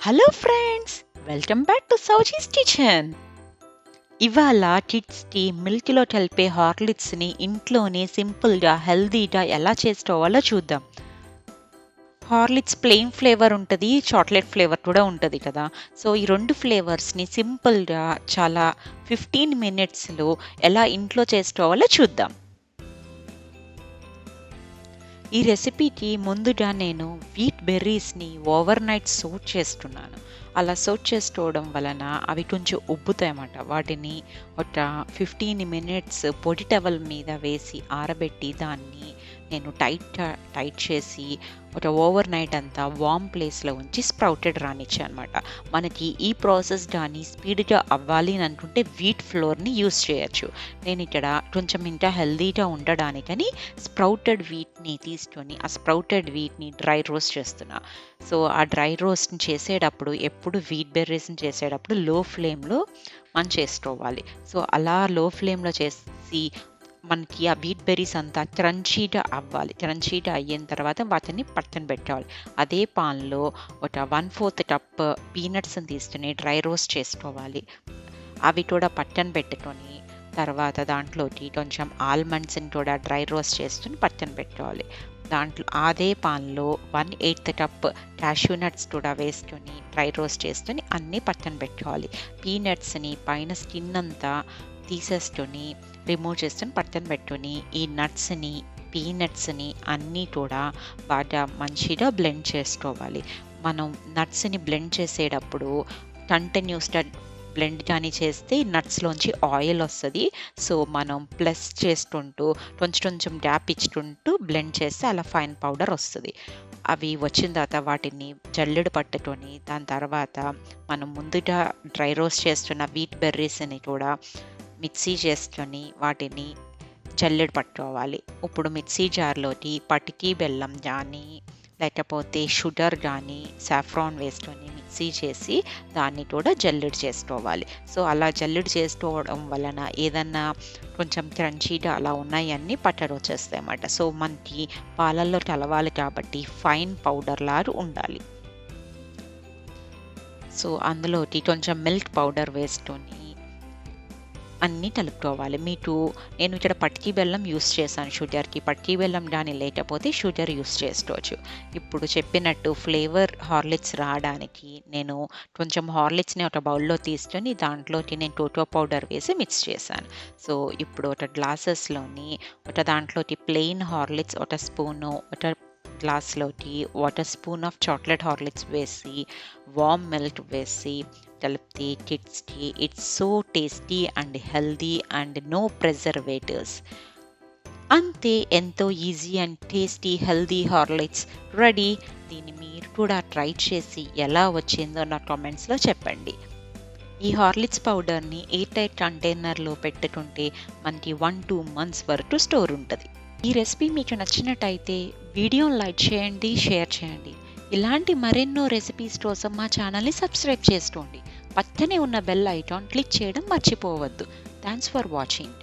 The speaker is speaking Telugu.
Hello friends, welcome back to Souji's kitchen. ఇవాళ కిడ్స్కి మిల్క్లో కలిపే హార్లిక్స్ని ఇంట్లోనే సింపుల్గా హెల్దీగా ఎలా చేసుకోవాలో చూద్దాం. హార్లిక్స్ ప్లెయిన్ ఫ్లేవర్ ఉంటుంది, చాక్లెట్ ఫ్లేవర్ కూడా ఉంటుంది కదా. సో ఈ రెండు ఫ్లేవర్స్ని సింపుల్గా చాలా 15 మినిట్స్లో ఎలా ఇంట్లో చేసుకోవాలో చూద్దాం. ఈ రెసిపీకి ముందుగా నేను వీట్ బెర్రీస్ని ఓవర్ నైట్ సోక్ చేస్తున్నాను. అలా సోక్ చేసుకోవడం వలన అవి కొంచెం ఉబ్బుతాయన్నమాట. వాటిని ఒక 15 మినిట్స్ పొడి టవల్ మీద వేసి ఆరబెట్టి దాన్ని నేను టైట్ చేసి ఒక ఓవర్ నైట్ అంతా వామ్ ప్లేస్లో ఉంచి స్ప్రౌటెడ్ రానిచ్చాను అనమాట. మనకి ఈ ప్రాసెస్ కానీ స్పీడ్గా అవ్వాలి అని అనుకుంటే వీట్ ఫ్లోర్ని యూస్ చేయొచ్చు. నేను ఇక్కడ కొంచెం ఇంకా హెల్దీగా ఉండడానికని స్ప్రౌటెడ్ వీట్ని తీసుకొని ఆ స్ప్రౌటెడ్ వీట్ని డ్రై రోస్ట్ చేస్తున్నా. సో ఆ డ్రై రోస్ట్ని చేసేటప్పుడు ఎప్పుడు వీట్ బెర్రీస్ని చేసేటప్పుడు లో ఫ్లేమ్లో మనం చేసుకోవాలి. సో అలా లో ఫ్లేమ్లో చేసి మనకి ఆ వీట్ బెర్రీస్ అంతా క్రంచీగా అవ్వాలి. క్రంచీగా అయిన తర్వాత వాటిని పక్కన పెట్టాలి. అదే పాన్లో ఒక 1/4 కప్ పీనట్స్ని తీసుకుని డ్రై రోస్ట్ చేసుకోవాలి. అవి కూడా పక్కన పెట్టుకొని తర్వాత దాంట్లోకి కొంచెం ఆల్మండ్స్ని కూడా డ్రై రోస్ట్ చేసుకుని పక్కన పెట్టుకోవాలి. దాంట్లో అదే పాన్లో 1/8 కప్ క్యాష్యూ నట్స్ కూడా వేసుకొని డ్రై రోస్ట్ చేసుకొని అన్నీ పక్కన పెట్టుకోవాలి. పీనట్స్ని పైన స్కిన్ అంతా తీసేసుకొని రిమూవ్ చేసుకొని పక్కన పెట్టుకొని ఈ నట్స్ని పీనట్స్ని అన్నీ కూడా బాగా మంచిగా బ్లెండ్ చేసుకోవాలి. మనం నట్స్ని బ్లెండ్ చేసేటప్పుడు కంటిన్యూస్గా బ్లెండ్ కానీ చేస్తే నట్స్లోంచి ఆయిల్ వస్తుంది. సో మనం ప్లస్ చేసుకుంటూ కొంచెం గ్యాప్ ఇచ్చుకుంటూ బ్లెండ్ చేస్తే అలా ఫైన్ పౌడర్ వస్తుంది. అవి వచ్చిన తర్వాత వాటిని జల్లెడ పట్టుకొని దాని తర్వాత మనం ముందుగా డ్రై రోస్ట్ చేస్తున్న వీట్ బెర్రీస్ని కూడా మిక్సీ చేసుకొని వాటిని జల్లెడ పట్టుకోవాలి. ఇప్పుడు మిక్సీ జార్లోకి పటికి బెల్లం కానీ లేకపోతే షుగర్ కానీ సాఫ్రాన్ వేసుకొని మిక్సీ చేసి దాన్ని కూడా జల్లెడ చేసుకోవాలి. సో అలా జల్లెడ చేసుకోవడం వలన ఏదన్నా కొంచెం క్రంచీగా అలా ఉన్నాయన్నీ పట్టడి వచ్చేస్తాయి అన్నమాట. సో మనకి పాలల్లో కలవాలి కాబట్టి ఫైన్ పౌడర్ లాగా ఉండాలి. సో అందులోకి కొంచెం మిల్క్ పౌడర్ వేసుకొని అన్నీ కలుపుకోవాలి. నేను ఇక్కడ పటికి బెల్లం యూస్ చేశాను షుగర్కి. పటికి బెల్లం కానీ లేకపోతే షుగర్ యూస్ చేసుకోవచ్చు. ఇప్పుడు చెప్పినట్టు ఫ్లేవర్ హార్లిక్స్ రావడానికి నేను కొంచెం హార్లిక్స్ని ఒక బౌల్లో తీసుకొని దాంట్లోకి నేను కోకో పౌడర్ వేసి మిక్స్ చేశాను. సో ఇప్పుడు ఒక గ్లాసెస్లోని ఒక దాంట్లోకి ప్లెయిన్ హార్లిక్స్ ఒక స్పూను, ఒక గ్లాస్లోకి 1 స్పూన్ ఆఫ్ చాక్లెట్ హార్లిక్స్ వేసి వామ్ మిల్క్ వేసి కలిపితే కిడ్స్కి it's so tasty and healthy and no preservatives. అంతే, ఎంతో easy and tasty healthy Horlicks ready. దీన్ని మీరు కూడా ట్రై చేసి ఎలా వచ్చిందో నా కామెంట్స్లో చెప్పండి. ఈ హార్లిక్స్ పౌడర్ని ఎయిర్ టైట్ కంటైనర్లో పెట్టుకుంటే మనకి 1-2 months వరకు స్టోర్ ఉంటుంది. ఈ రెసిపీ మీకు నచ్చినట్టయితే వీడియోని లైక్ చేయండి, షేర్ చేయండి. ఇలాంటి మరెన్నో రెసిపీస్ కోసం మా ఛానల్ని సబ్స్క్రైబ్ చేసుకోండి. పక్కనే ఉన్న బెల్ ఐకాన్ క్లిక్ చేయడం మర్చిపోవద్దు. Thanks for watching.